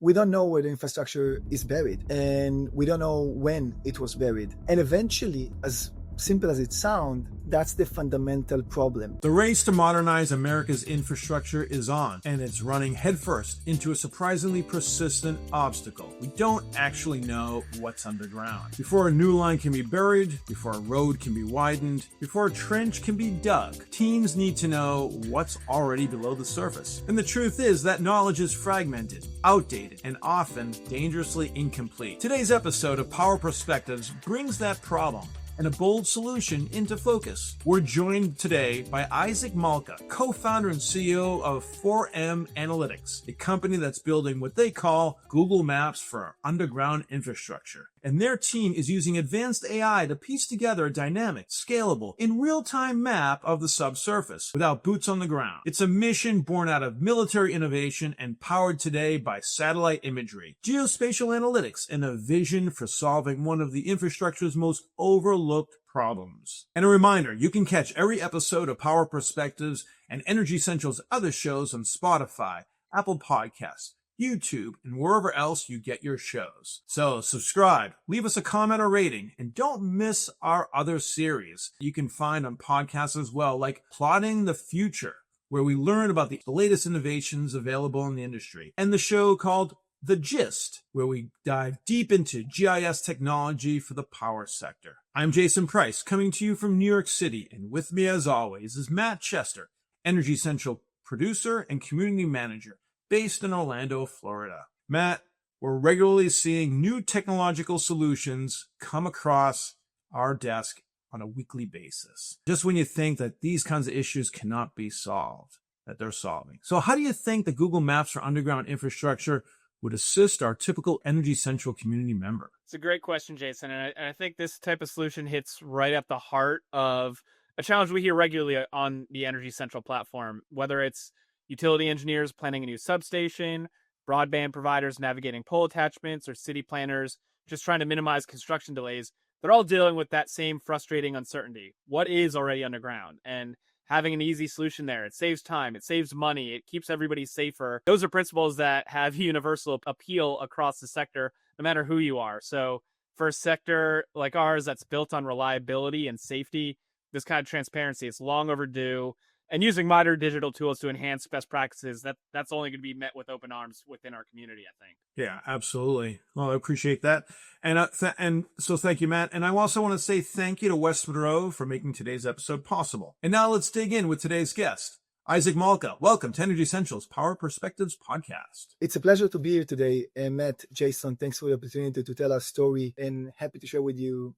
we don't know where the infrastructure is buried, and we don't know when it was buried. And eventually, as simple as it sounds, that's the fundamental problem. The race to modernize America's infrastructure is on, and it's running headfirst into a surprisingly persistent obstacle. We don't actually know what's underground. Before a new line can be buried, before a road can be widened, before a trench can be dug, teams need to know what's already below the surface. And the truth is that knowledge is fragmented, outdated, and often dangerously incomplete. Today's episode of Power Perspectives brings that problem and a bold solution into focus. We're joined today by Itzik Malka, co-founder and CEO of 4M Analytics, a company that's building what they call Google Maps for underground infrastructure. And their team is using advanced AI to piece together a dynamic, scalable, in real-time map of the subsurface without boots on the ground. It's a mission born out of military innovation and powered today by satellite imagery, geospatial analytics, and a vision for solving one of the infrastructure's most overlooked problems. And a reminder, you can catch every episode of Power Perspectives and Energy Central's other shows on Spotify, Apple Podcasts, YouTube, and wherever else you get your shows. So subscribe, leave us a comment or rating, and don't miss our other series you can find on podcasts as well, like Plotting the Future, where we learn about the latest innovations available in the industry, and the show called The Gist, where we dive deep into GIS technology for the power sector. I'm Jason Price, coming to you from New York City, and with me as always is Matt Chester, Energy Central producer and community manager, based in Orlando, Florida. Matt, we're regularly seeing new technological solutions come across our desk on a weekly basis. Just when you think that these kinds of issues cannot be solved, that they're solving. So how do you think that Google Maps for underground infrastructure would assist our typical Energy Central community member? It's a great question, Jason. And I think this type of solution hits right at the heart of a challenge we hear regularly on the Energy Central platform, whether it's utility engineers planning a new substation, broadband providers navigating pole attachments, or city planners just trying to minimize construction delays. They're all dealing with that same frustrating uncertainty. What is already underground? And having an easy solution there, it saves time, it saves money, it keeps everybody safer. Those are principles that have universal appeal across the sector, no matter who you are. So for a sector like ours that's built on reliability and safety, this kind of transparency is long overdue. And using modern digital tools to enhance best practices, that's only going to be met with open arms within our community, I think. Yeah, absolutely. Well, I appreciate that. And so thank you, Matt. And I also want to say thank you to West Monroe for making today's episode possible. And now let's dig in with today's guest, Itzik Malka. Welcome to Energy Central's Power Perspectives podcast. It's a pleasure to be here today. Matt, Jason, thanks for the opportunity to tell our story, and happy to share with you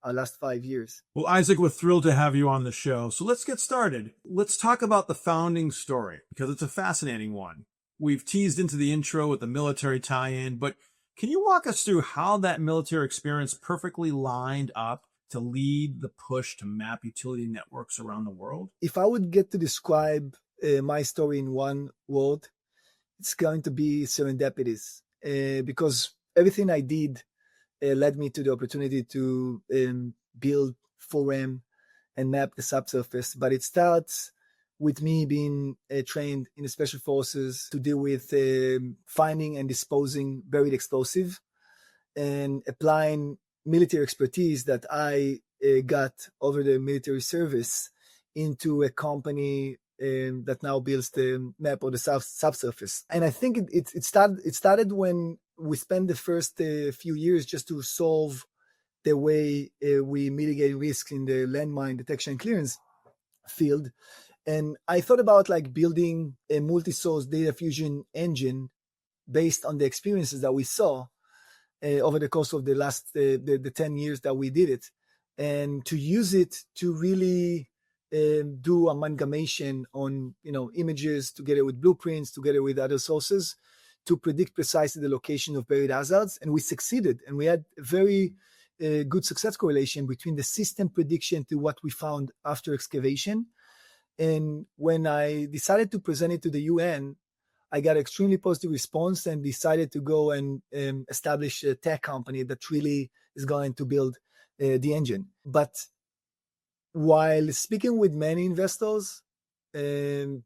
our last 5 years. Well, Itzik, we're thrilled to have you on the show. So let's get started. Let's talk about the founding story, because it's a fascinating one. We've teased into the intro with the military tie-in, but can you walk us through how that military experience perfectly lined up to lead the push to map utility networks around the world? If I would get to describe my story in one word, it's going to be serendipities, because everything I did led me to the opportunity to build 4M and map the subsurface. But it starts with me being trained in the special forces to deal with finding and disposing buried explosive, and applying military expertise that I got over the military service into a company that now builds the map of the subsurface. And I think it started when we spent the first few years just to solve the way we mitigate risks in the landmine detection and clearance field. And I thought about like building a multi-source data fusion engine based on the experiences that we saw over the course of the last the 10 years that we did it, and to use it to really do amalgamation on images together with blueprints, together with other sources, to predict precisely the location of buried hazards. And we succeeded, and we had a very good success correlation between the system prediction to what we found after excavation. And when I decided to present it to the UN, I got extremely positive response and decided to go and establish a tech company that really is going to build the engine. But while speaking with many investors, I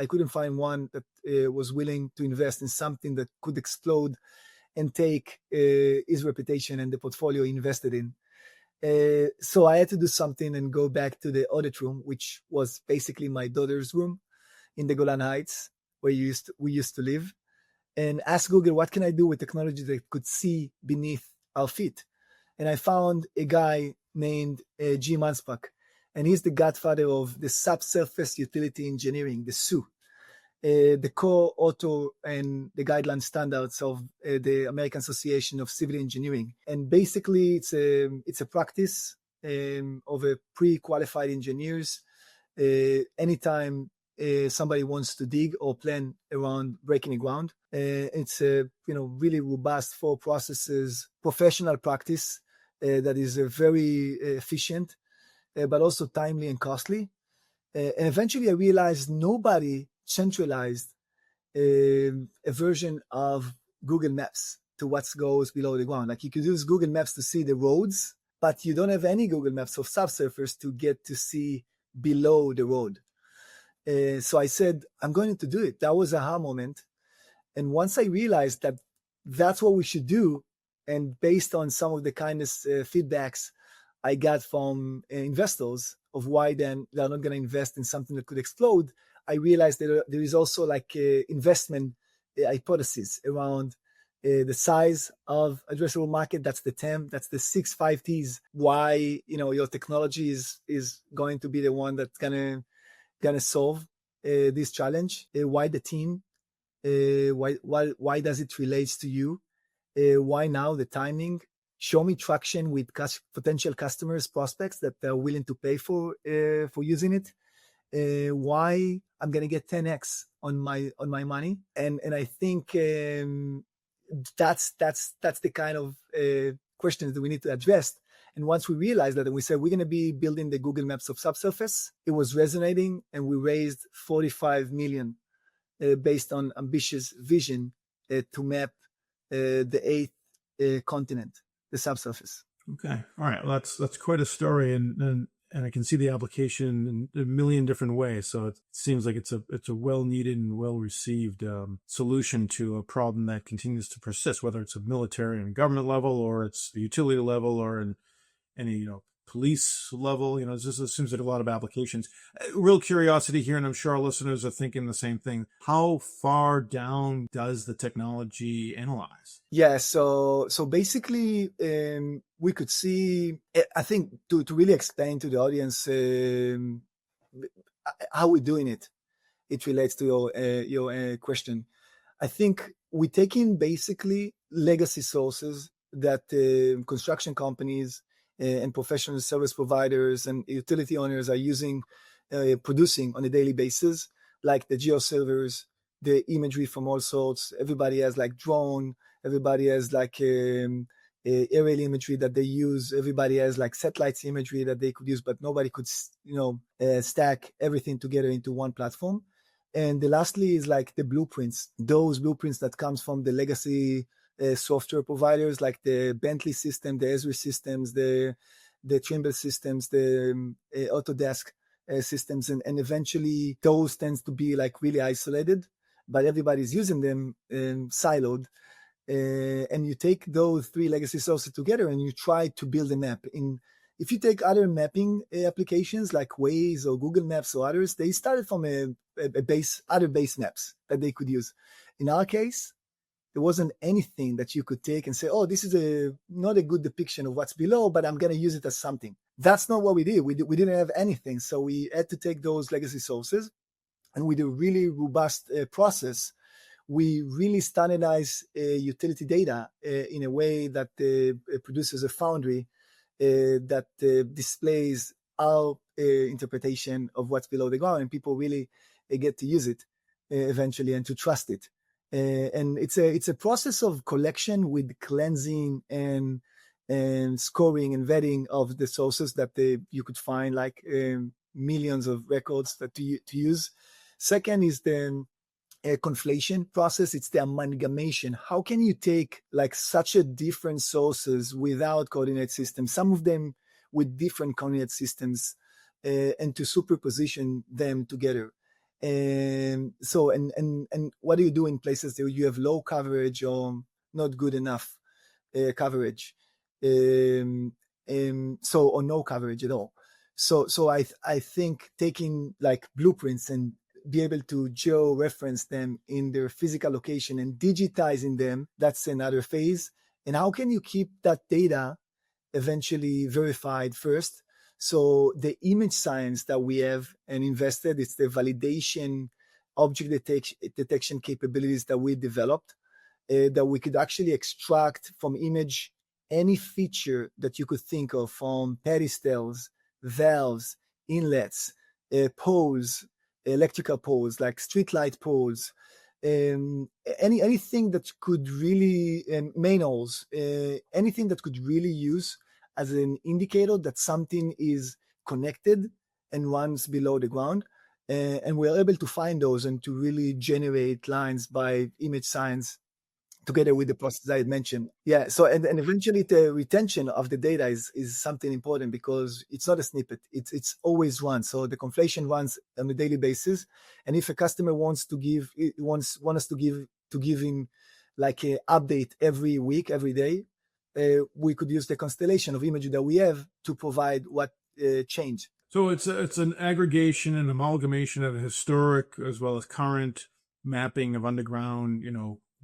couldn't find one that was willing to invest in something that could explode and take his reputation and the portfolio he invested in. So I had to do something and go back to the audit room, which was basically my daughter's room in the Golan Heights, where we used to live, and ask Google, what can I do with technology that could see beneath our feet? And I found a guy named G. Manspach, and he's the godfather of the subsurface utility engineering, the SU, the core author and the guideline standards of the American Association of Civil Engineering. And basically, it's a practice of a pre-qualified engineers. Anytime somebody wants to dig or plan around breaking the ground, it's a really robust 4 processes professional practice that is very efficient, but also timely and costly. And eventually, I realized nobody centralized a version of Google Maps to what goes below the ground. Like, you could use Google Maps to see the roads, but you don't have any Google Maps of subsurface to get to see below the road. So I said, I'm going to do it. That was an aha moment. And once I realized that that's what we should do, and based on some of the kindest feedbacks I got from investors of why then they're not going to invest in something that could explode, I realized that there is also like investment hypothesis around the size of addressable market. That's the TAM. That's the 6 5 T's. Why your technology is going to be the one that's gonna solve this challenge. Why the team? Why does it relate to you? Why now? The timing. Show me traction with potential customers, prospects that are willing to pay for using it. Why I'm gonna get 10x on my money, and I think that's the kind of questions that we need to address. And once we realized that, and we said we're gonna be building the Google Maps of subsurface, it was resonating, and we raised $45 million based on ambitious vision to map the 8th continent, the subsurface. Okay, all right. Well, that's quite a story, and I can see the application in a million different ways. So it seems like it's a well needed and well received solution to a problem that continues to persist, whether it's a military and government level, or it's the utility level, or in any police level. It just seems like a lot of applications. Real curiosity here, and I'm sure our listeners are thinking the same thing. How far down does the technology analyze? Yeah, so basically, we could see, I think, to really explain to the audience how we're doing it, it relates to your question. I think we're taking basically legacy sources that construction companies and professional service providers and utility owners are using, producing on a daily basis, like the geoservers, the imagery from all sorts. Everybody has like drone. Everybody has like aerial imagery that they use. Everybody has like satellites imagery that they could use, but nobody could, stack everything together into one platform. And the lastly is like the blueprints, those blueprints that comes from the legacy software providers like the Bentley system, the Esri systems, the Trimble systems, the Autodesk systems, and eventually those tends to be like really isolated, but everybody's using them siloed. And you take those 3 legacy sources together and you try to build a map. If you take other mapping applications like Waze or Google Maps or others, they started from other base maps that they could use. In our case, there wasn't anything that you could take and say, oh, this is not a good depiction of what's below, but I'm going to use it as something. That's not what we did. We didn't have anything. So we had to take those legacy sources, and with a really robust process, we really standardize utility data in a way that produces a foundry that displays our interpretation of what's below the ground, and people really get to use it eventually and to trust it. And it's a process of collection with cleansing and scoring and vetting of the sources that you could find, like millions of records that to use. Second is the conflation process. It's the amalgamation. How can you take like such a different sources without coordinate systems, some of them with different coordinate systems, and to superposition them together? And what do you do in places that you have low coverage or not good enough coverage? Or no coverage at all. So I think taking like blueprints and be able to geo-reference them in their physical location and digitizing them, that's another phase. And how can you keep that data eventually verified first? So the image science that we have and invested, it's the validation object detection capabilities that we developed, that we could actually extract from image any feature that you could think of, from pedestals, valves, inlets, poles, electrical poles like streetlight poles, anything that could really, manholes, anything that could really use as an indicator that something is connected and runs below the ground. And we're able to find those and to really generate lines by image science together with the process I had mentioned. Yeah. So, and eventually the retention of the data is something important, because it's not a snippet. It's always runs. So the conflation runs on a daily basis. And if a customer wants us to give him like an update every week, every day, we could use the constellation of imagery that we have to provide what changed. So it's an aggregation and amalgamation of historic as well as current mapping of underground,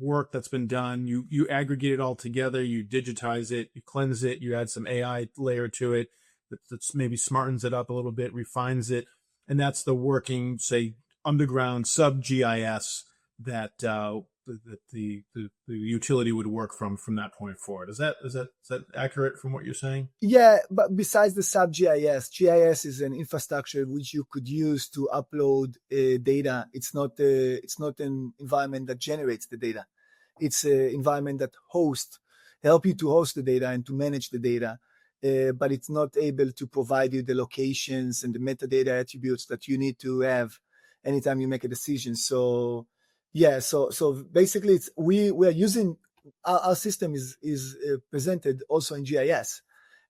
work that's been done. You aggregate it all together, you digitize it, you cleanse it, you add some AI layer to it that's maybe smartens it up a little bit, refines it, and that's the working, say, underground sub GIS that the utility would work from that point forward. Is that accurate from what you're saying? Yeah, but besides the sub GIS is an infrastructure which you could use to upload data. It's not an environment that generates the data. It's an environment that help you to host the data and to manage the data. But it's not able to provide you the locations and the metadata attributes that you need to have anytime you make a decision. So yeah, so basically we are using our system is presented also in GIS,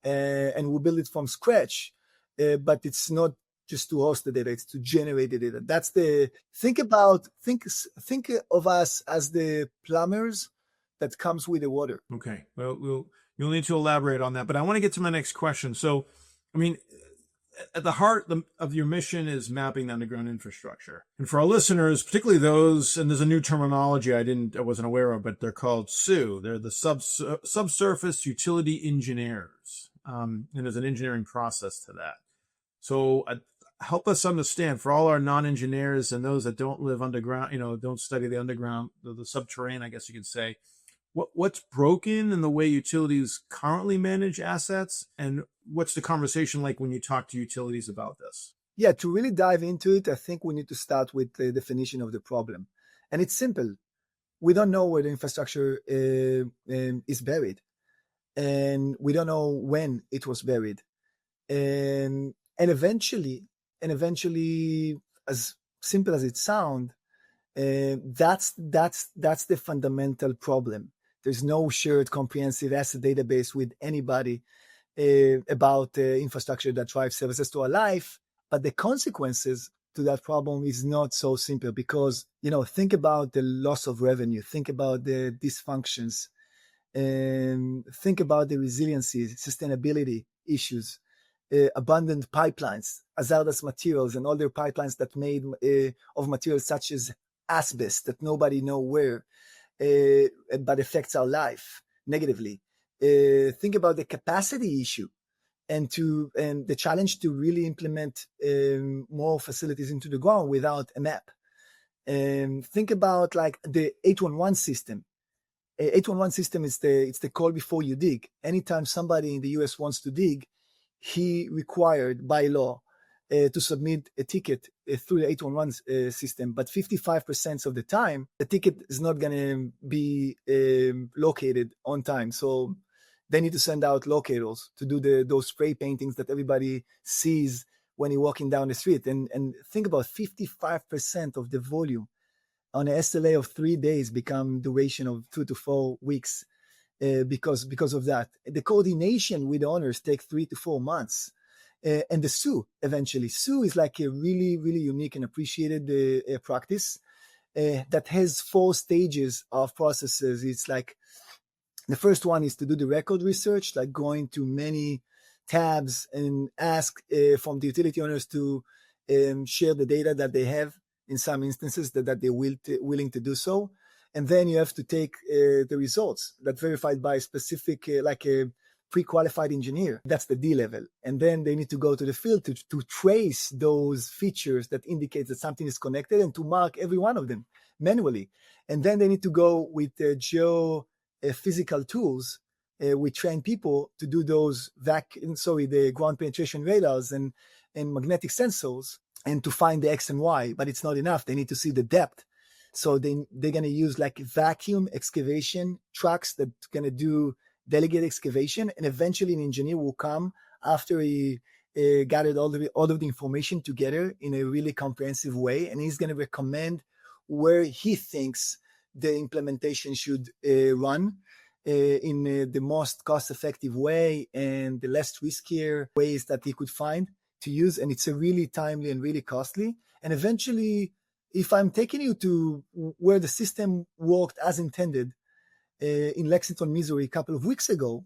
and we build it from scratch, but it's not just to host the data, it's to generate the data. That's think of us as the plumbers that comes with the water. Okay, well you'll need to elaborate on that, but I want to get to my next question. So, I mean, at the heart of your mission is mapping the underground infrastructure. And for our listeners, particularly those, and there's a new terminology I wasn't aware of, but they're called SUE. They're the subsurface utility engineers. And there's an engineering process to that. So help us understand, for all our non-engineers and those that don't live underground, don't study the underground, the subterranean, I guess you could say, what's broken in the way utilities currently manage assets, and what's the conversation like when you talk to utilities about this? Yeah, to really dive into it, I think we need to start with the definition of the problem. And it's simple. We don't know where the infrastructure is buried, and we don't know when it was buried. And eventually, as simple as it sounds, that's the fundamental problem. There's no shared comprehensive asset database with anybody about infrastructure that drives services to our life. But the consequences to that problem is not so simple, because, think about the loss of revenue, think about the dysfunctions, and think about the resiliency, sustainability issues, abundant pipelines, hazardous materials, and all their pipelines that made of materials such as asbestos that nobody know where, but affects our life negatively. Think about the capacity issue and the challenge to really implement more facilities into the ground without a map. Think about like the 811 system. 811 system is it's the call before you dig. Anytime somebody in the US wants to dig, he required by law to submit a ticket through the 811 system, but 55% of the time, the ticket is not going to be located on time. So they need to send out locators to do those spray paintings that everybody sees when you're walking down the street. And think about 55% of the volume on an SLA of 3 days become duration of 2 to 4 weeks because of that. The coordination with the owners take 3 to 4 months. and the SU eventually. SU is like a really, really unique and appreciated practice that has 4 stages of processes. It's like the first one is to do the record research, like going to many tabs and ask from the utility owners to share the data that they have in some instances that they're willing to do so. And then you have to take the results that verified by a specific, like a pre-qualified engineer. That's the D level. And then they need to go to the field to trace those features that indicate that something is connected and to mark every one of them manually. And then they need to go with geophysical tools. We train people to do those the ground penetration radars and magnetic sensors and to find the X and Y, but it's not enough. They need to see the depth. So they're going to use like vacuum excavation trucks that are going to do delegate excavation, and eventually an engineer will come after he gathered all of the information together in a really comprehensive way, and he's going to recommend where he thinks the implementation should run in the most cost-effective way and the less riskier ways that he could find to use. And it's a really timely and really costly. And eventually, if I'm taking you to where the system worked as intended in Lexington, Missouri, a couple of weeks ago,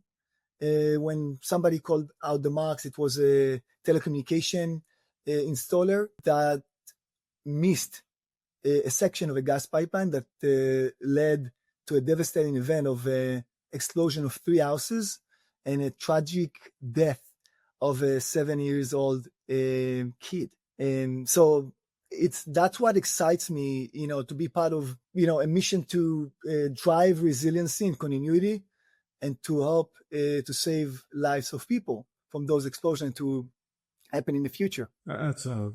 when somebody called out the marks, it was a telecommunication installer that missed a section of a gas pipeline that led to a devastating event of explosion of 3 houses and a tragic death of a 7-year-old kid. And so that's what excites me, to be part of, a mission to drive resiliency and continuity and to help to save lives of people from those explosions to happen in the future. It's a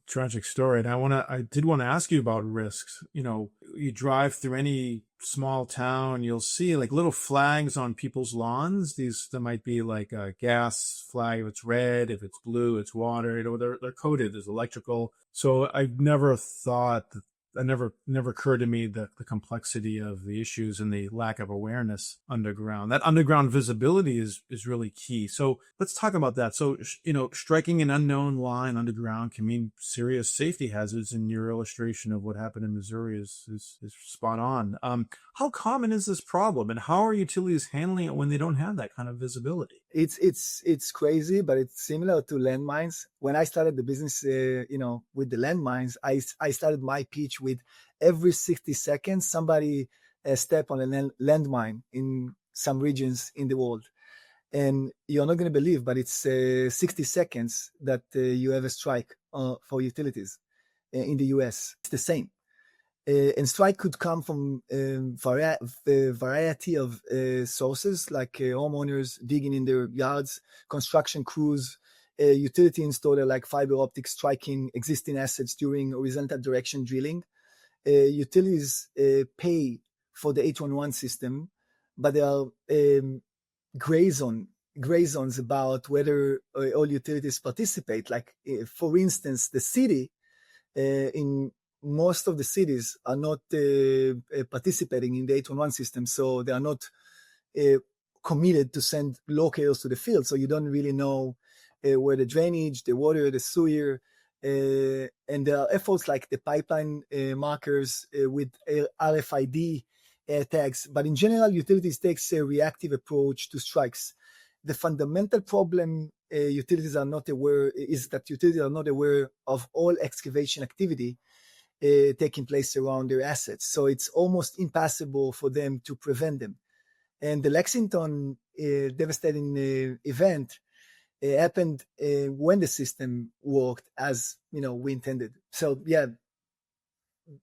tragic story. And I did want to ask you about risks. You drive through any small town, you'll see like little flags on people's lawns. There might be like a gas flag. If it's red, if it's blue, it's water. They're coded as electrical. So I've never thought that. It never occurred to me the complexity of the issues and the lack of awareness underground. That underground visibility is really key. So let's talk about that. So, striking an unknown line underground can mean serious safety hazards, and your illustration of what happened in Missouri is spot on. How common is this problem, and how are utilities handling it when they don't have that kind of visibility? It's crazy, but it's similar to landmines. When I started the business, with the landmines, I started my pitch with every 60 seconds, somebody step on a landmine in some regions in the world. And you're not going to believe, but it's 60 seconds that you have a strike for utilities in the US. It's the same. And strike could come from a variety of sources, like homeowners digging in their yards, construction crews, utility installer like fiber optics striking existing assets during horizontal direction drilling. Utilities pay for the 811 system, but there are gray zones about whether all utilities participate. Like, for instance, the city in most of the cities are not participating in the 811 system, so they are not committed to send locators to the field. So you don't really know where the drainage, the water, the sewer, and there are efforts like the pipeline markers with RFID tags. But in general, utilities takes a reactive approach to strikes. The fundamental problem utilities are not aware of all excavation activity taking place around their assets. So it's almost impossible for them to prevent them. And the Lexington devastating event happened when the system worked as we intended. So yeah,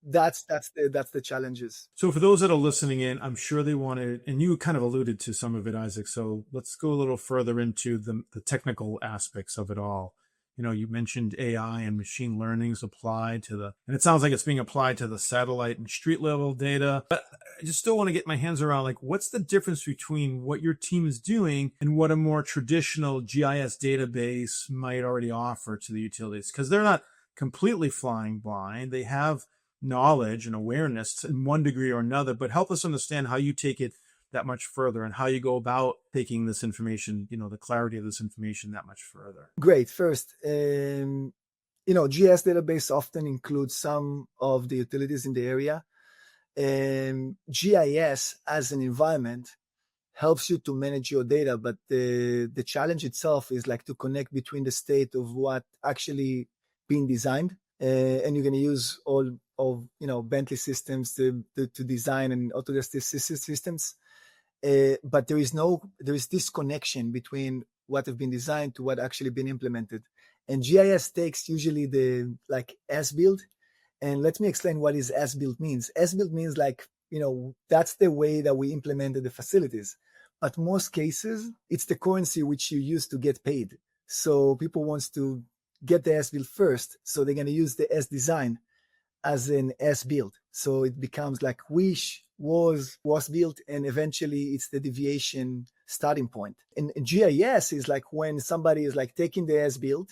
that's the challenges. So for those that are listening in, I'm sure they want to, and you kind of alluded to some of it, Isaac. So let's go a little further into the technical aspects of it all. You mentioned AI and machine learning is applied to and it sounds like it's being applied to the satellite and street level data. But I just still want to get my hands around, like, what's the difference between what your team is doing and what a more traditional GIS database might already offer to the utilities? Because they're not completely flying blind. They have knowledge and awareness in one degree or another, but help us understand how you take it that much further, and how you go about taking this information, the clarity of this information that much further? Great. First, GIS database often includes some of the utilities in the area. GIS as an environment helps you to manage your data, but the challenge itself is like to connect between the state of what actually being designed, and you're going to use all of Bentley systems to design and Autodesk systems, but there is this connection between what have been designed to what actually been implemented. And GIS takes usually the as-built. And let me explain what is as-built means. As-built means that's the way that we implemented the facilities. But most cases, it's the currency which you use to get paid. So people want to get the as-built first. So they're going to use the as-design as an as-built. So it becomes like wish, was built, and eventually it's the deviation starting point. And GIS is like when somebody is taking the as-built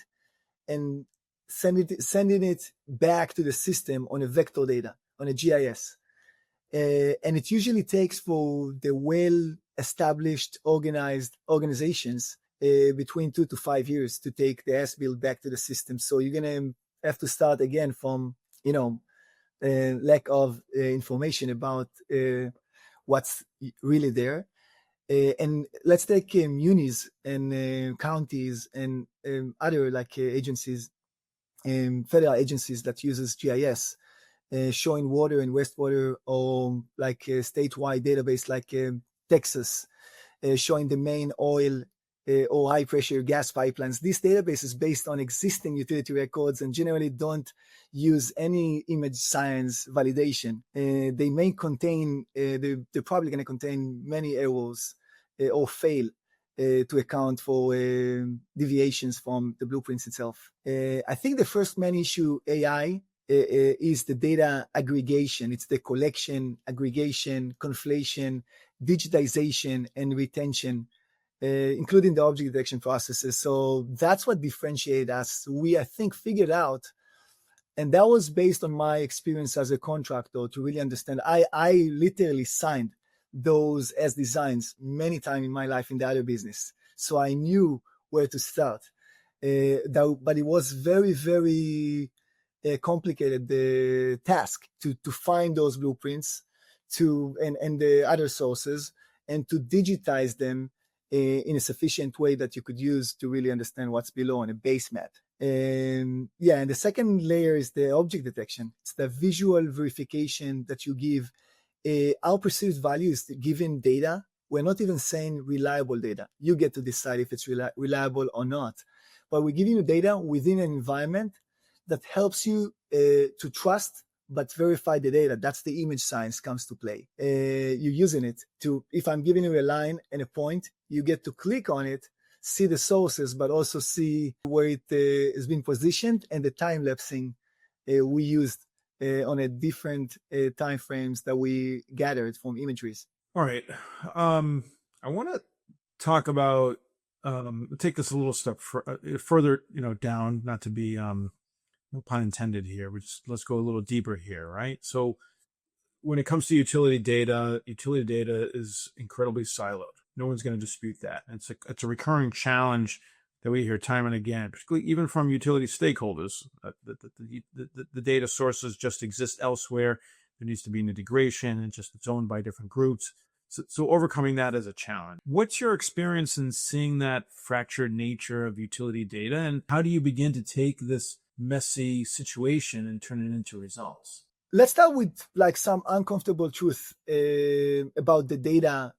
and sending it back to the system on a vector data, on a GIS. And it usually takes for the well-established, organized organizations between 2 to 5 years to take the as-built back to the system. So you're going to have to start again from, lack of information about what's really there. And let's take munis and counties and other agencies, federal agencies that uses GIS, showing water and wastewater, or a statewide database like Texas, showing the main oil or high pressure gas pipelines. This database is based on existing utility records and generally don't use any image science validation. They may contain, they're probably going to contain many errors or fail to account for deviations from the blueprints itself. I think the first main issue AI is the data aggregation. It's the collection, aggregation, conflation, digitization, and retention, including the object detection processes. So that's what differentiates us. We, I think, figured out, and that was based on my experience as a contractor to really understand. I literally signed those as designs many times in my life in the other business. So I knew where to start. But it was very, very complicated, the task to find those blueprints and the other sources, and to digitize them in a sufficient way that you could use to really understand what's below on a base map. And the second layer is the object detection. It's the visual verification that you give our perceived values given data. We're not even saying reliable data. You get to decide if it's reliable or not. But we're giving you data within an environment that helps you to trust but verify the data. That's the image science comes to play. You're using it to, if I'm giving you a line and a point, you get to click on it, see the sources, but also see where it has been positioned and the time lapsing we used on a different time frames that we gathered from imageries. All right. I want to talk about, take this a little step further, down, not to be, no pun intended here. Let's go a little deeper here, right? So when it comes to utility data is incredibly siloed. No one's going to dispute that. It's a recurring challenge that we hear time and again, particularly even from utility stakeholders. The data sources just exist elsewhere. There needs to be an integration, and it's owned by different groups. So overcoming that is a challenge. What's your experience in seeing that fractured nature of utility data, and how do you begin to take this messy situation and turn it into results? Let's start with some uncomfortable truth about the data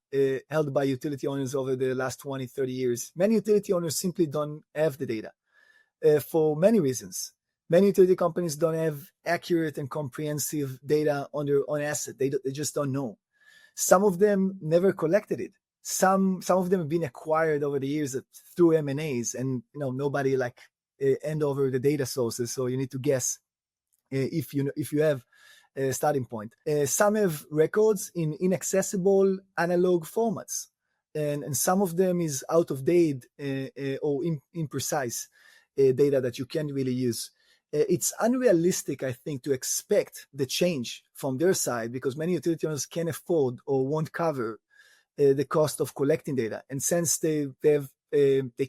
held by utility owners over the last 20, 30 years. Many utility owners simply don't have the data for many reasons. Many utility companies don't have accurate and comprehensive data on their own asset. They just don't know. Some of them never collected it. Some of them have been acquired over the years through M&As, and nobody hand over the data sources. So you need to guess if you have a starting point. Some have records in inaccessible analog formats, and some of them is out of date or imprecise data that you can't really use. It's unrealistic, I think, to expect the change from their side, because many utility owners can't afford or won't cover the cost of collecting data. And since they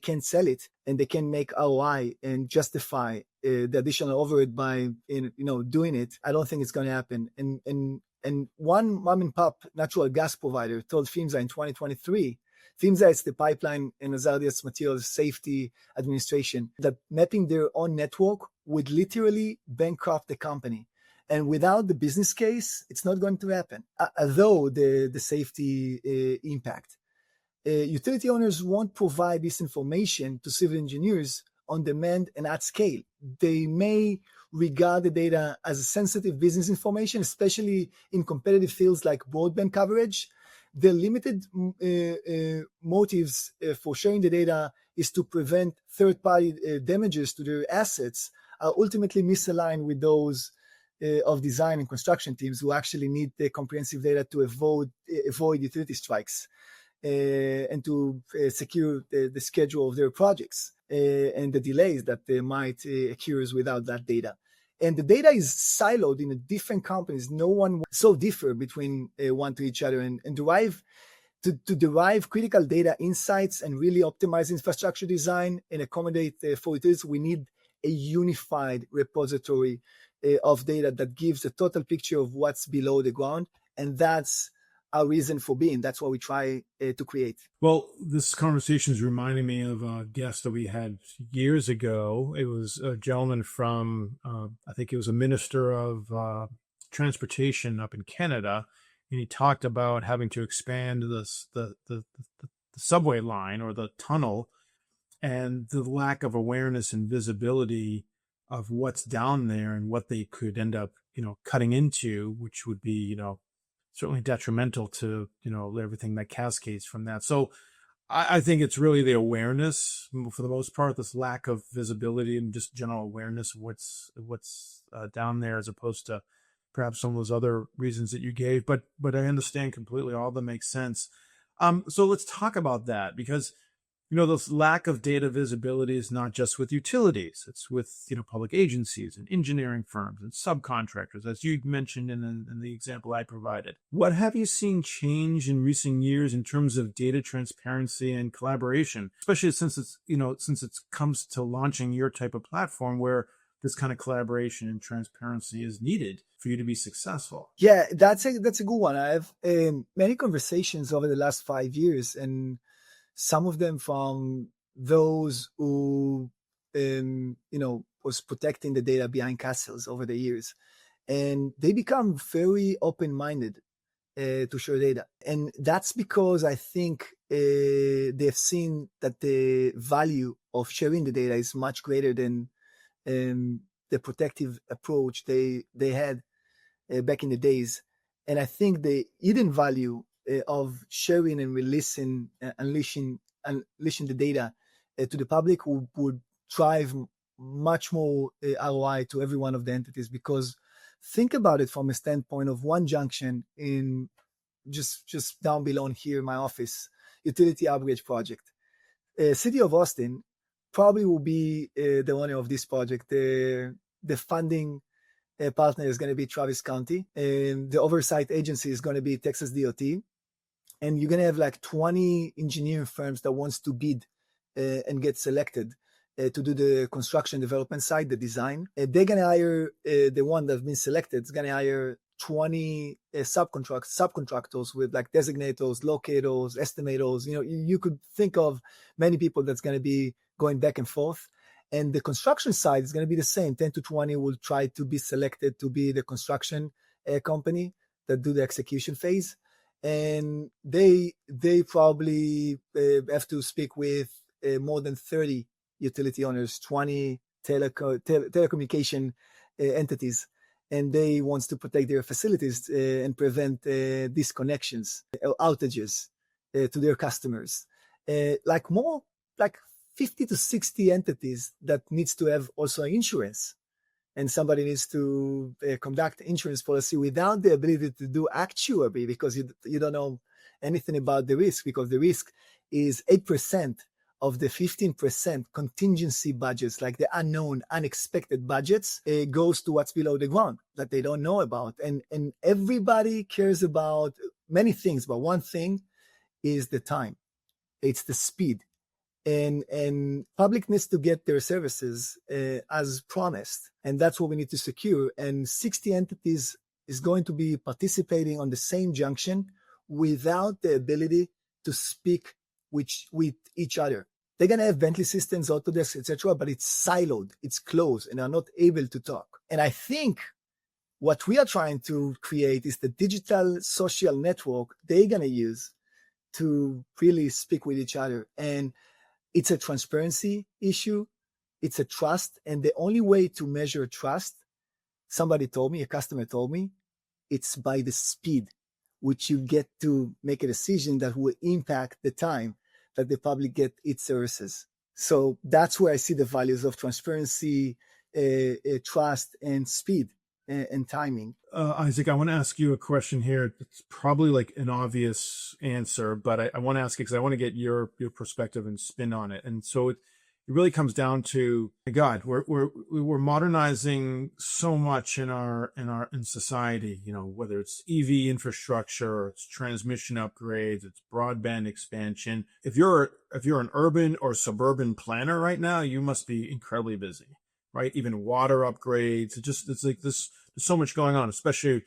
can't sell it and they can make ROI and justify the additional overhead by doing it, I don't think it's going to happen. And one mom and pop natural gas provider told PHMSA in 2023, PHMSA is the Pipeline and Hazardous Materials Safety Administration, that mapping their own network would literally bankrupt the company. And without the business case, it's not going to happen, although the safety impact. Utility owners won't provide this information to civil engineers on demand and at scale. They may regard the data as sensitive business information, especially in competitive fields like broadband coverage. The limited motives for sharing the data is to prevent third-party damages to their assets are ultimately misaligned with those of design and construction teams who actually need the comprehensive data to avoid utility strikes and to secure the schedule of their projects and the delays that might occur without that data. And the data is siloed in different companies. No one so differ between one to each other, and derive critical data insights and really optimize infrastructure design and accommodate for utilities. We need a unified repository of data that gives a total picture of what's below the ground. And that's our reason for being. That's what we try to create. Well, this conversation is reminding me of a guest that we had years ago. It was a gentleman from, I think it was a minister of transportation up in Canada. And he talked about having to expand the subway line or the tunnel, and the lack of awareness and visibility of what's down there and what they could end up, cutting into, which would be, certainly detrimental to, everything that cascades from that. So I think it's really the awareness, for the most part, this lack of visibility and just general awareness of what's down there, as opposed to perhaps some of those other reasons that you gave. But I understand completely. All of them make sense. So let's talk about that, because this lack of data visibility is not just with utilities. It's with, public agencies and engineering firms and subcontractors, as you mentioned in the example I provided. What have you seen change in recent years in terms of data transparency and collaboration, especially since it comes to launching your type of platform where this kind of collaboration and transparency is needed for you to be successful? Yeah, that's a good one. I have many conversations over the last 5 years, and some of them from those who, was protecting the data behind castles over the years. And they become very open-minded to share data. And that's because I think they've seen that the value of sharing the data is much greater than the protective approach they had back in the days. And I think the hidden value of sharing and releasing, unleashing the data to the who would drive much more ROI to every one of the entities. Because think about it from a standpoint of one junction in just down below here in my office, utility upgrade project. City of Austin probably will be the owner of this project. The funding partner is going to be Travis County, and the oversight agency is going to be Texas DOT. And you're going to have like 20 engineering firms that wants to bid and get selected to do the construction development side, the design. They're going to hire the one that's been selected. It's going to hire 20 subcontractors with like designators, locators, estimators. You could think of many people that's going to be going back and forth. And the construction side is going to be the same. 10 to 20 will try to be selected to be the construction company that do the execution phase. And they probably have to speak with more than 30 utility owners, 20 telecommunication entities, and they want to protect their facilities and prevent disconnections or outages to their customers. Like 50 to 60 entities that needs to have also insurance. And somebody needs to conduct insurance policy without the ability to do actuary, because you don't know anything about the risk, because the risk is 8% of the 15% contingency budgets, like the unknown, unexpected budgets, goes to what's below the ground that they don't know about. And everybody cares about many things, but one thing is the time. It's the speed. And public needs to get their services as promised. And that's what we need to secure. And 60 entities is going to be participating on the same junction without the ability to speak with each other. They're going to have Bentley systems, Autodesk, etc., but it's siloed, it's closed, and are not able to talk. And I think what we are trying to create is the digital social network they're going to use to really speak with each other. And it's a transparency issue. It's a trust. And the only way to measure trust, somebody told me, a customer told me, it's by the speed which you get to make a decision that will impact the time that the public get its services. So that's where I see the values of transparency, trust, and speed and timing. Isaac, I want to ask you a question here. It's probably like an obvious answer, but I want to ask it because I want to get your perspective and spin on it. And so it really comes down to, God, we're modernizing so much in society, you know, whether it's EV infrastructure, or it's transmission upgrades, it's broadband expansion. If you're an urban or suburban planner right now, you must be incredibly busy, right? Even water upgrades. It's like this, there's so much going on, especially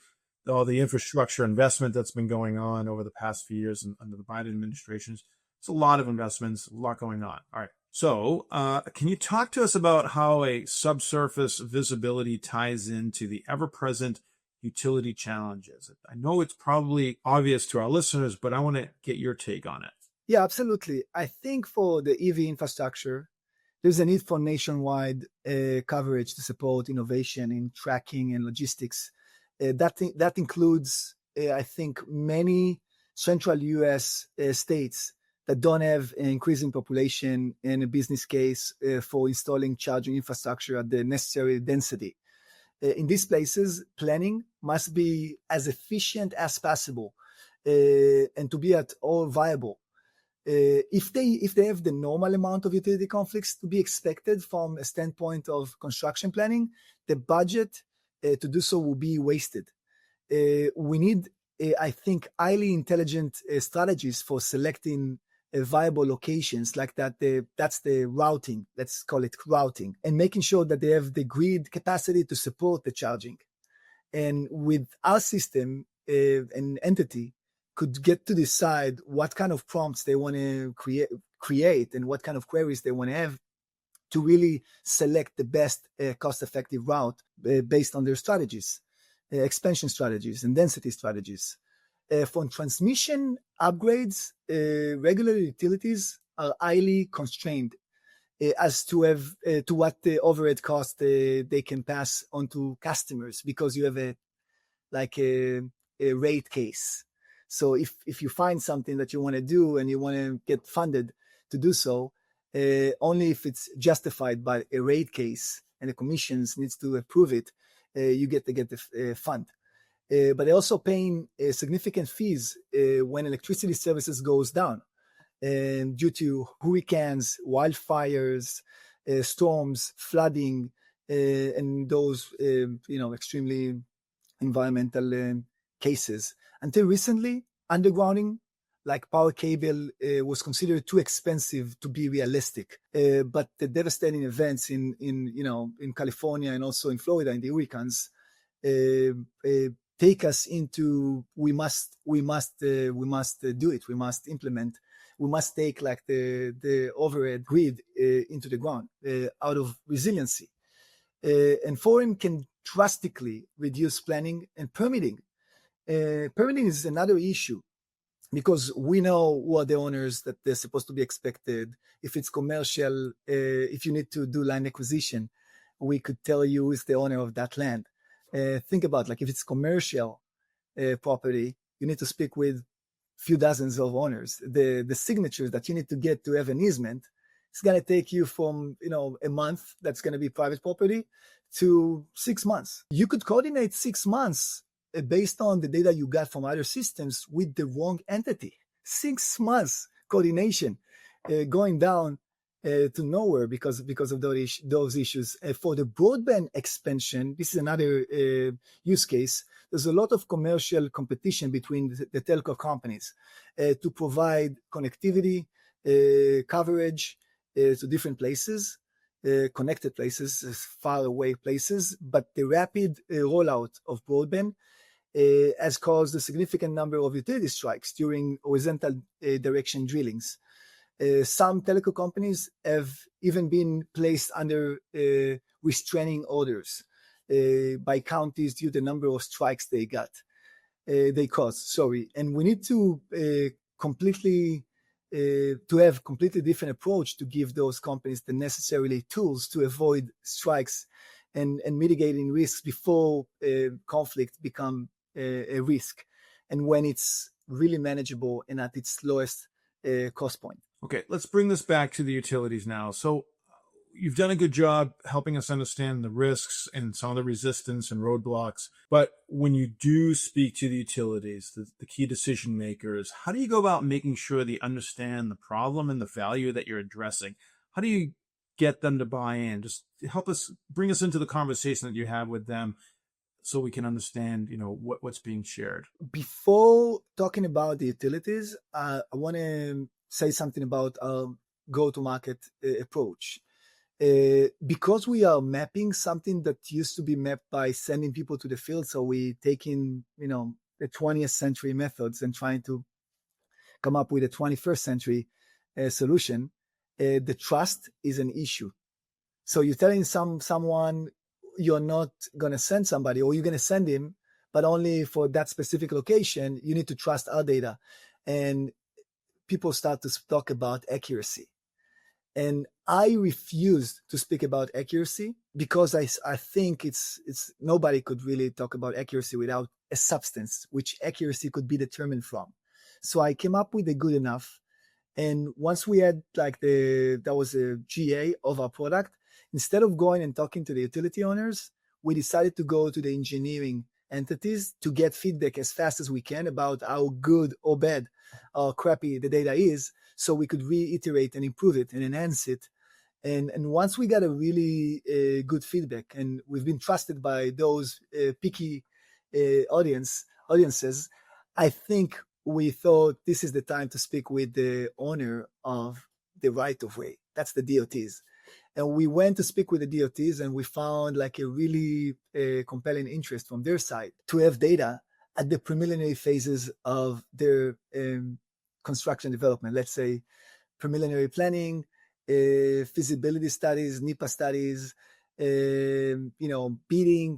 all the infrastructure investment that's been going on over the past few years under the Biden administration. It's a lot of investments, a lot going on. All right. So can you talk to us about how a subsurface visibility ties into the ever-present utility challenges? I know it's probably obvious to our listeners, but I want to get your take on it. Yeah, absolutely. I think for the EV infrastructure, there's a need for nationwide coverage to support innovation in tracking and logistics. That includes, I think, many central U.S. States that don't have an increasing population and a business case for installing charging infrastructure at the necessary density. In these places, planning must be as efficient as possible and to be at all viable. If they have the normal amount of utility conflicts to be expected from a standpoint of construction planning, the budget to do so will be wasted. We need, I think, highly intelligent strategies for selecting viable locations like that. That's the routing. Let's call it routing, and making sure that they have the grid capacity to support the charging. And with our system, an entity could get to decide what kind of prompts they want to create and what kind of queries they want to have to really select the best cost-effective route based on their strategies, expansion strategies and density strategies. For transmission upgrades, regular utilities are highly constrained as to what the overhead cost they can pass on to customers, because you have a rate case. So if you find something that you want to do and you want to get funded to do so, only if it's justified by a rate case and the commissions needs to approve it, you get the fund. But they're also paying significant fees when electricity services goes down due to hurricanes, wildfires, storms, flooding, and those extremely environmental cases. Until recently, undergrounding, like power cable, was considered too expensive to be realistic. But the devastating events in California and also in Florida in the hurricanes take us into we must do it. We must implement. We must take like the overhead grid into the ground out of resiliency. And foreign can drastically reduce planning and permitting. Permitting is another issue because we know who are the owners that they're supposed to be expected. If it's commercial, if you need to do land acquisition, we could tell you who is the owner of that land. Think about if it's commercial property, you need to speak with few dozens of owners. The signatures that you need to get to have an easement, it's going to take you from a month, that's going to be private property, to 6 months. You could coordinate 6 months based on the data you got from other systems with the wrong entity. 6 months coordination going down to nowhere because of those issues. For the broadband expansion, this is another use case. There's a lot of commercial competition between the telco companies to provide connectivity, coverage to different places, connected places, far away places. But the rapid rollout of broadband has caused a significant number of utility strikes during horizontal direction drillings. Some telecom companies have even been placed under restraining orders by counties due to the number of strikes they caused. And we need to have completely different approach to give those companies the necessary tools to avoid strikes and mitigating risks before conflict become a risk, and when it's really manageable and at its lowest cost point. Okay, let's bring this back to the utilities now. So you've done a good job helping us understand the risks and some of the resistance and roadblocks. But when you do speak to the utilities, the key decision makers, how do you go about making sure they understand the problem and the value that you're addressing? How do you get them to buy in? Just help us, bring us into the conversation that you have with them so we can understand, what's being shared. Before talking about the utilities, I want to say something about our go-to-market approach. Because we are mapping something that used to be mapped by sending people to the field, so we taking, the 20th century methods and trying to come up with a 21st century solution, the trust is an issue. So you're telling someone you're not going to send somebody, or you're going to send him, but only for that specific location. You need to trust our data. And people start to talk about accuracy. And I refuse to speak about accuracy because I think it's nobody could really talk about accuracy without a substance, which accuracy could be determined from. So I came up with a good enough. And once we had that was a GA of our product, instead of going and talking to the utility owners, we decided to go to the engineering entities to get feedback as fast as we can about how good or bad or crappy the data is, so we could reiterate and improve it and enhance it. And once we got a really good feedback, and we've been trusted by those picky audiences, I think we thought this is the time to speak with the owner of the right of way. That's the DOTs. And we went to speak with the DOTs, and we found like a really compelling interest from their side to have data at the preliminary phases of their construction development. Let's say preliminary planning, feasibility studies, NEPA studies, bidding,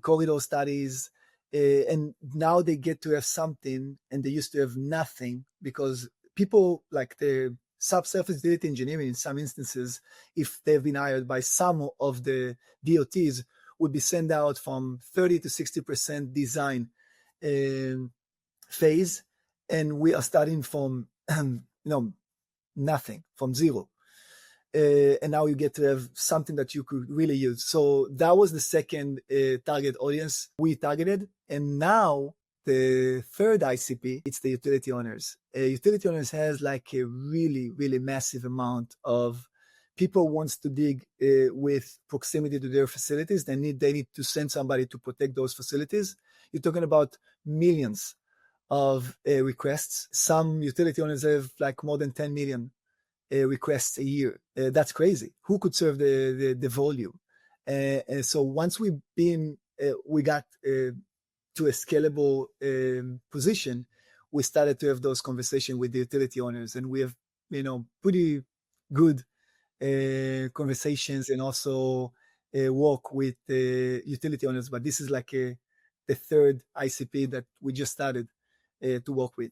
corridor studies. And now they get to have something, and they used to have nothing, because people like the subsurface data engineering, in some instances, if they've been hired by some of the DOTs, would be sent out from 30 to 60% design phase, and we are starting from nothing, from zero. And now you get to have something that you could really use. So that was the second target audience we targeted. And now the third ICP, it's the utility owners. Utility owners has like a really, really massive amount of people wants to dig with proximity to their facilities. They need to send somebody to protect those facilities. You're talking about millions of requests. Some utility owners have like more than 10 million requests a year. That's crazy. Who could serve the volume? And so once we got to a scalable position, we started to have those conversations with the utility owners, and we have pretty good conversations and also work with the utility owners. But this is like the third ICP that we just started to work with,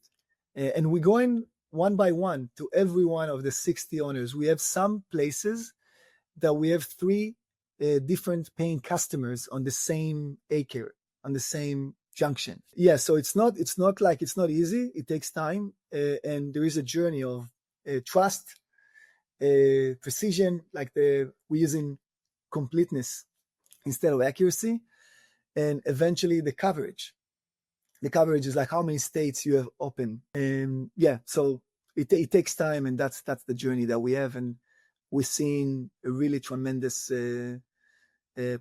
and we're going one by one to every one of the 60 owners. We have some places that we have 3 different paying customers on the same acre, on the same junction. Yeah, so it's not easy. It takes time, and there is a journey of trust, precision, like we're using completeness instead of accuracy, and eventually the coverage. The coverage is like how many states you have open. So it takes time, and that's the journey that we have. And we've seen a really tremendous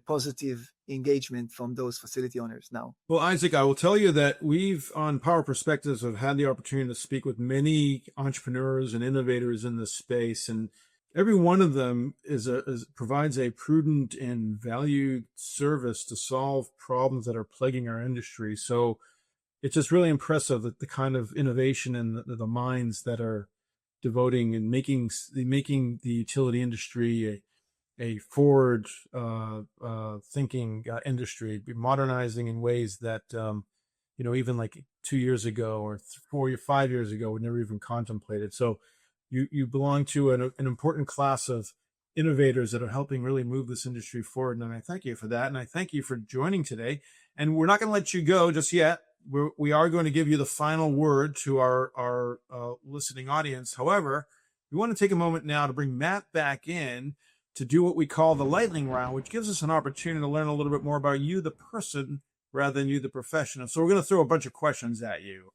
positive engagement from those facility owners now. Well, Isaac, I will tell you that we've, on Power Perspectives, have had the opportunity to speak with many entrepreneurs and innovators in this space, and every one of them provides a prudent and valued service to solve problems that are plaguing our industry. So it's just really impressive that the kind of innovation and the minds that are devoting and making the utility industry a forward thinking industry, modernizing in ways that even like 2 years ago or 4 or 5 years ago would never even contemplated. So you belong to an important class of innovators that are helping really move this industry forward, and I thank you for that, and I thank you for joining today. And we're not going to let you go just yet. We are going to give you the final word to our listening audience. However, we want to take a moment now to bring Matt back in to do what we call the lightning round, which gives us an opportunity to learn a little bit more about you, the person, rather than you, the professional. So we're going to throw a bunch of questions at you.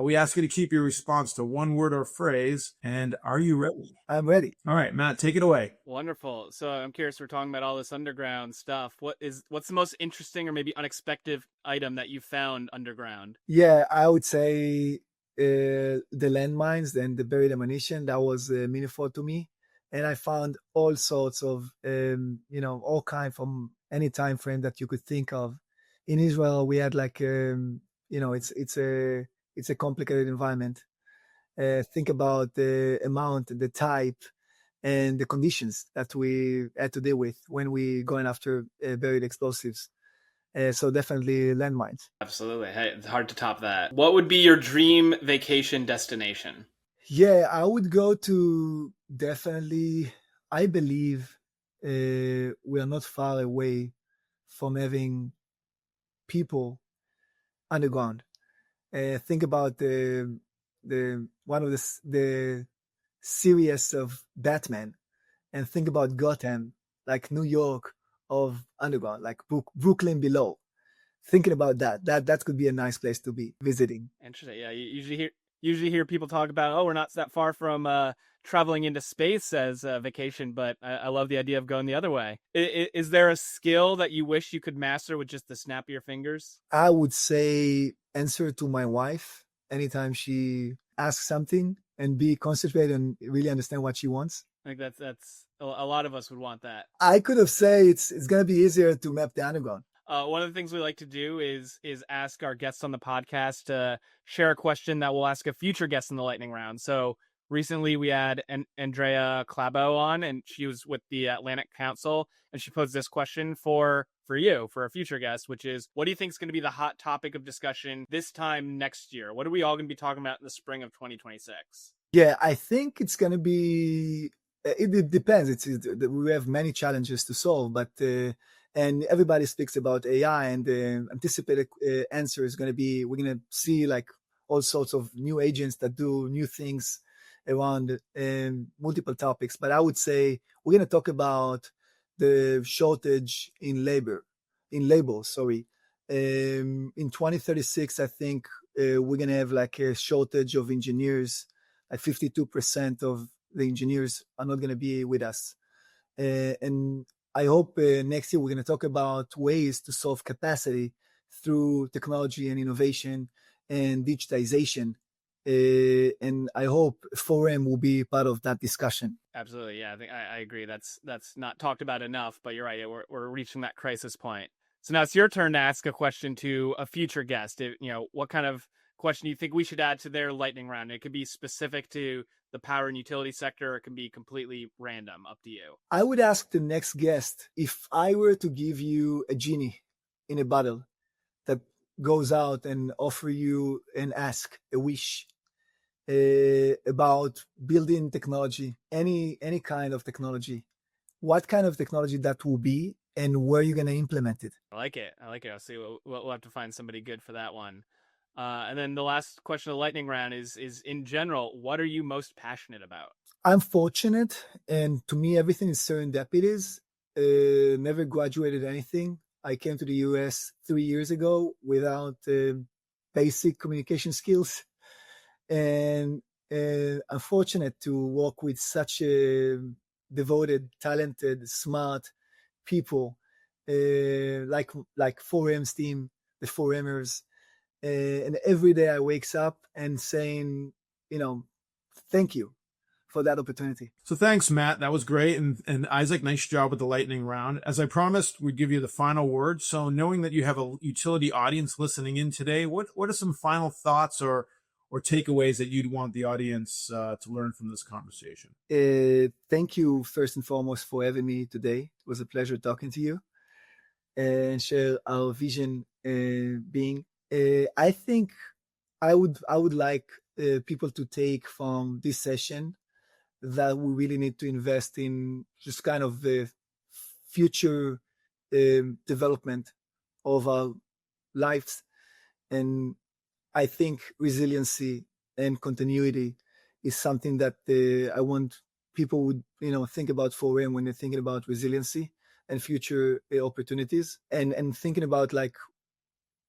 We ask you to keep your response to one word or phrase. And are you ready? I'm ready. All right, Matt, take it away. Wonderful. So I'm curious, we're talking about all this underground stuff. What's the most interesting or maybe unexpected item that you found underground? Yeah, I would say the landmines and the buried ammunition. That was meaningful to me. And I found all sorts of, all kind from any time frame that you could think of. In Israel, we had like, it's a complicated environment. Think about the amount, the type, and the conditions that we had to deal with when we going after buried explosives. So definitely landmines. Absolutely. Hey, it's hard to top that. What would be your dream vacation destination? Yeah, I would go to definitely, I believe we are not far away from having people underground. Think about the one of the series of Batman, and think about Gotham, like New York of underground, like Brooklyn below. Thinking about that could be a nice place to be visiting. Interesting. Yeah, you usually hear people talk about, we're not that far from traveling into space as a vacation, but I love the idea of going the other way. Is there a skill that you wish you could master with just the snap of your fingers? I would say answer to my wife anytime she asks something, and be concentrated and really understand what she wants. I think that's a lot of us would want that. I could have said it's going to be easier to map the underground. One of the things we like to do is ask our guests on the podcast to share a question that we'll ask a future guest in the lightning round. So recently we had Andrea Clabo on, and she was with the Atlantic Council, and she posed this question for you, for a future guest, which is, what do you think is going to be the hot topic of discussion this time next year? What are we all going to be talking about in the spring of 2026? Yeah, I think it's going to be, it depends. We have many challenges to solve, but and everybody speaks about AI, and the anticipated answer is going to be, we're going to see like all sorts of new agents that do new things around multiple topics. But I would say we're going to talk about the shortage in labor. In 2036, I think we're going to have like a shortage of engineers. Like 52% of the engineers are not going to be with us. And I hope next year we're going to talk about ways to solve capacity through technology and innovation and digitization. And I hope 4M will be part of that discussion. Absolutely. Yeah, I think I agree. That's not talked about enough, but you're right. We're reaching that crisis point. So now it's your turn to ask a question to a future guest. What kind of question do you think we should add to their lightning round? It could be specific to the power and utility sector, or it can be completely random, up to you. I would ask the next guest, if I were to give you a genie in a bottle that goes out and offer you and ask a wish about building technology, any kind of technology, what kind of technology that will be, and where you're going to implement it? I like it. I'll see. We'll have to find somebody good for that one. And then the last question of the lightning round is in general, what are you most passionate about? I'm fortunate, and to me, everything is serendipitous. Never graduated anything. I came to the US 3 years ago without basic communication skills. And I'm fortunate to work with such devoted, talented, smart people, like 4M's team, the 4Mers. And every day I wakes up and saying, thank you for that opportunity. So thanks, Matt. That was great. And Isaac, nice job with the lightning round. As I promised, we'd give you the final word. So knowing that you have a utility audience listening in today, what are some final thoughts or takeaways that you'd want the audience to learn from this conversation? Thank you, first and foremost, for having me today. It was a pleasure talking to you and share our vision being. I think I would like people to take from this session that we really need to invest in just kind of the future development of our lives. And I think resiliency and continuity is something that I want people would, think about 4M when they're thinking about resiliency and future opportunities, and thinking about like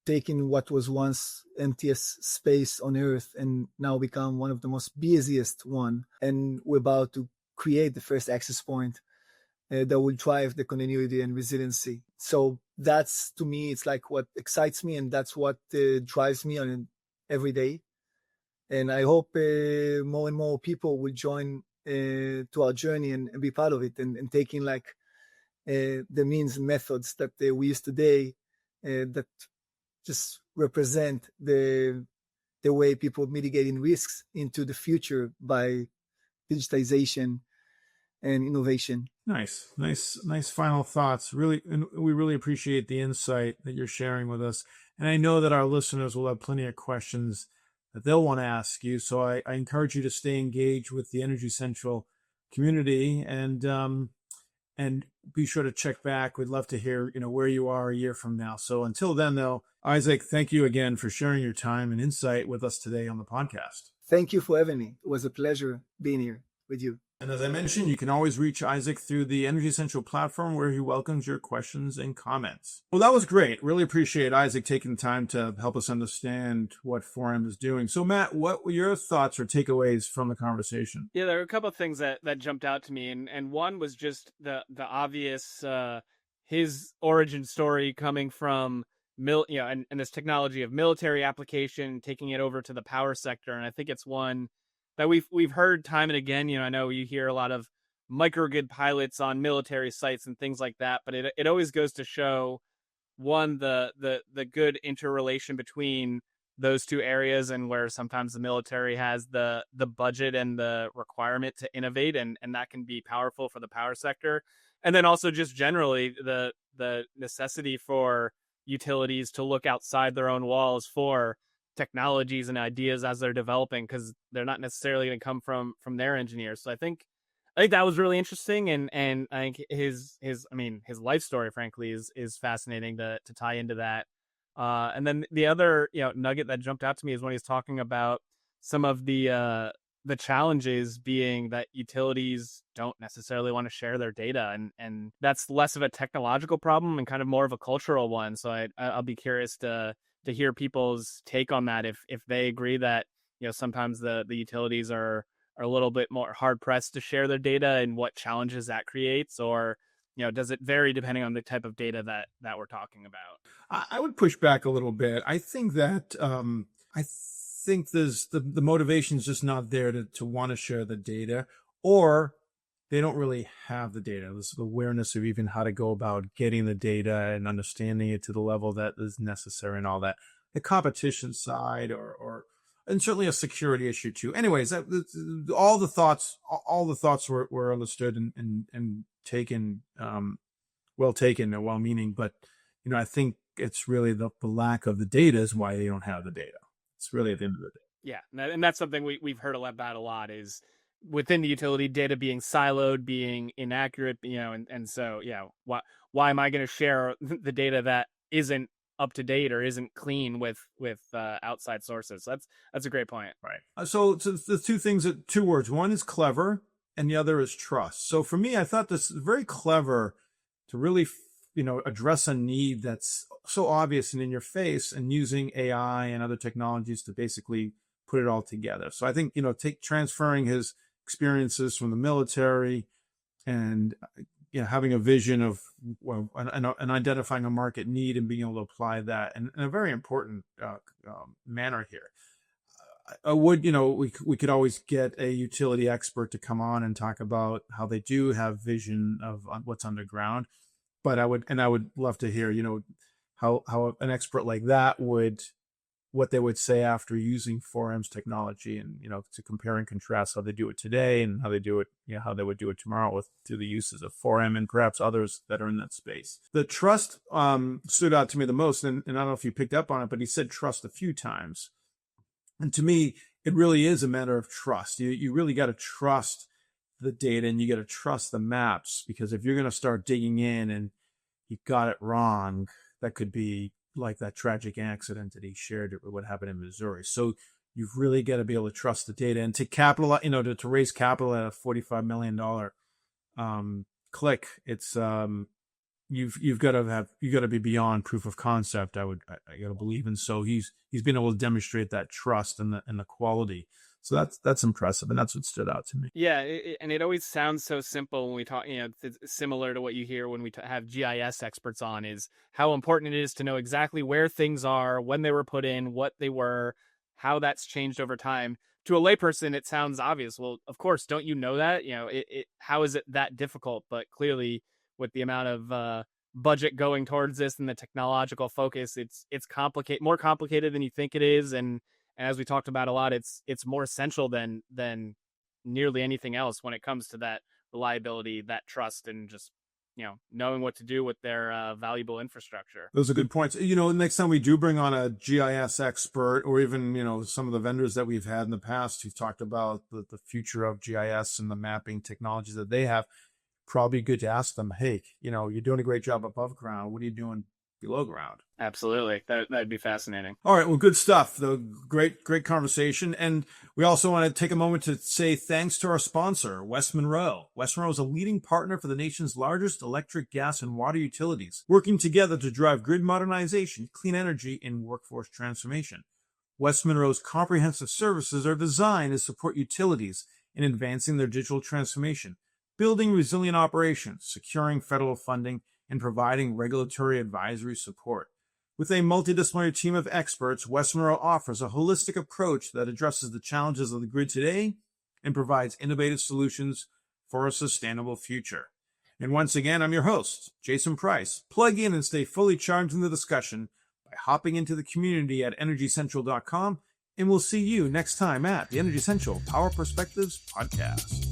taking what was once emptiest space on Earth and now become one of the most busiest one. And we're about to create the first access point that will drive the continuity and resiliency. So that's, to me, it's like what excites me, and that's what drives me on every day. And I hope more and more people will join to our journey and be part of it, and taking like the means and methods that we use today that just represent the way people mitigating risks into the future by digitization and innovation. Nice final thoughts. Really, and we really appreciate the insight that you're sharing with us. And I know that our listeners will have plenty of questions that they'll want to ask you. So I encourage you to stay engaged with the Energy Central community, and be sure to check back. We'd love to hear, where you are a year from now. So until then, though, Isaac, thank you again for sharing your time and insight with us today on the podcast. Thank you for having me. It was a pleasure being here with you. And as I mentioned, you can always reach Isaac through the Energy Central platform, where he welcomes your questions and comments. Well, that was great. Really appreciate Isaac taking the time to help us understand what 4M is doing. So, Matt, what were your thoughts or takeaways from the conversation? Yeah, there were a couple of things that jumped out to me, and one was just the obvious his origin story coming from and this technology of military application, taking it over to the power sector. And I think it's one that we've heard time and again. I know you hear a lot of microgrid pilots on military sites and things like that, but it always goes to show, one, the good interrelation between those two areas, and where sometimes the military has the budget and the requirement to innovate, and that can be powerful for the power sector. And then also just generally the necessity for utilities to look outside their own walls for technologies and ideas as they're developing, because they're not necessarily going to come from their engineers. So I think that was really interesting, and I think his life story, frankly, is fascinating to tie into that. And then the other nugget that jumped out to me is when he's talking about some of the challenges being that utilities don't necessarily want to share their data, and that's less of a technological problem and kind of more of a cultural one. So I'll be curious to hear people's take on that, if they agree that sometimes the utilities are a little bit more hard pressed to share their data, and what challenges that creates, or does it vary depending on the type of data that we're talking about? I would push back a little bit. I think that there's the motivation is just not there to want to share the data, or they don't really have the data. There's the awareness of even how to go about getting the data and understanding it to the level that is necessary, and all that. The competition side, and certainly a security issue too. Anyways, all the thoughts were understood and taken, well taken and well meaning. But I think it's really the lack of the data is why they don't have the data. It's really at the end of the day. Yeah, and that's something we've heard about a lot, is within the utility, data being siloed, being inaccurate, and so why am I going to share the data that isn't up to date or isn't clean with outside sources? So that's a great point. Right. So the two words. One is clever, and the other is trust. So for me, I thought this is very clever to really address a need that's so obvious and in your face, and using AI and other technologies to basically put it all together. So I think transferring his experiences from the military and having a vision of and identifying a market need and being able to apply that in a very important manner here. I would, we could always get a utility expert to come on and talk about how they do have vision of what's underground. But I would love to hear, how an expert like that what they would say after using 4M's technology, and to compare and contrast how they do it today and how they do it, how they would do it tomorrow through the uses of 4M and perhaps others that are in that space. The trust stood out to me the most, and I don't know if you picked up on it, but he said trust a few times. And to me, it really is a matter of trust. You really got to trust the data, and you got to trust the maps, because if you're going to start digging in and you got it wrong, that could be like that tragic accident that he shared with what happened in Missouri. So you've really got to be able to trust the data, and to capitalize, to raise capital at a $45 million click. It's you've got to be beyond proof of concept. I got to believe, and so he's been able to demonstrate that trust and the quality. So that's impressive, and that's what stood out to me. Yeah, and it always sounds so simple when we talk. It's similar to what you hear when we have GIS experts on, is how important it is to know exactly where things are, when they were put in, what they were, how that's changed over time. To a layperson, it sounds obvious. Well, of course, don't you know that? How is it that difficult? But clearly, with the amount of budget going towards this and the technological focus, it's more complicated than you think it is, and as we talked about a lot, it's more essential than nearly anything else when it comes to that reliability, that trust, and just knowing what to do with their valuable infrastructure. Those are good points. Next time we do bring on a GIS expert, or even some of the vendors that we've had in the past who've talked about the future of GIS and the mapping technologies that they have, probably good to ask them, hey, you're doing a great job above ground. What are you doing below ground? Absolutely. That'd be fascinating. All right. Well, good stuff. Great conversation. And we also want to take a moment to say thanks to our sponsor, West Monroe. West Monroe is a leading partner for the nation's largest electric, gas, and water utilities, working together to drive grid modernization, clean energy, and workforce transformation. West Monroe's comprehensive services are designed to support utilities in advancing their digital transformation, building resilient operations, securing federal funding, and providing regulatory advisory support. With a multidisciplinary team of experts, West Monroe offers a holistic approach that addresses the challenges of the grid today and provides innovative solutions for a sustainable future. And once again, I'm your host, Jason Price. Plug in and stay fully charged in the discussion by hopping into the community at energycentral.com, and we'll see you next time at the Energy Central Power Perspectives Podcast.